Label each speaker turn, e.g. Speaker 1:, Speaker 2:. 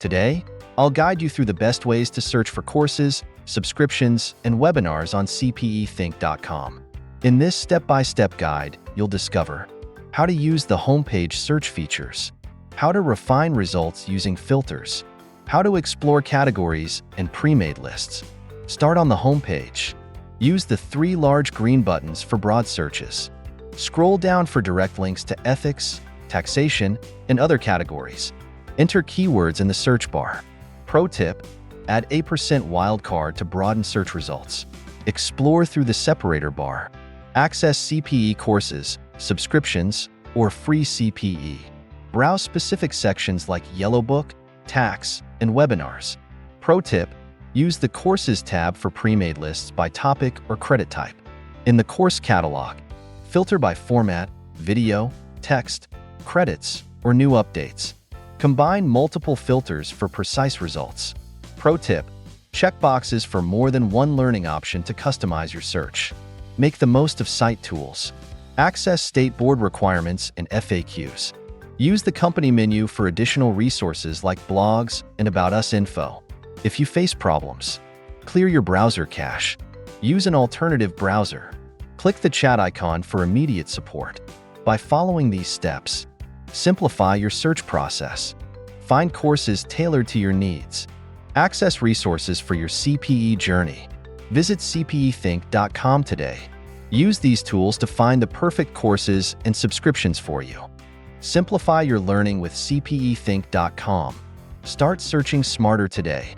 Speaker 1: Today, I'll guide you through the best ways to search for courses, subscriptions, and webinars on cpethink.com. In this step-by-step guide, you'll discover how to use the homepage search features, how to refine results using filters, how to explore categories and pre-made lists. Start on the homepage. Use the 3 large green buttons for broad searches. Scroll down for direct links to ethics, taxation, and other categories. Enter keywords in the search bar. Pro tip: add a % wildcard to broaden search results. Explore through the separator bar. Access CPE courses, subscriptions, or free CPE. Browse specific sections like Yellow Book, Tax, and Webinars. Pro tip: use the Courses tab for pre-made lists by topic or credit type. In the course catalog, filter by format, video, text, credits, or new updates. Combine multiple filters for precise results. Pro tip: check boxes for more than one learning option to customize your search. Make the most of site tools. Access state board requirements and FAQs. Use the company menu for additional resources like blogs and About Us info. If you face problems, clear your browser cache. Use an alternative browser. Click the chat icon for immediate support. By following these steps, simplify your search process. Find courses tailored to your needs. Access resources for your CPE journey. Visit cpethink.com today. Use these tools to find the perfect courses and subscriptions for you. Simplify your learning with cpethink.com. Start searching smarter today.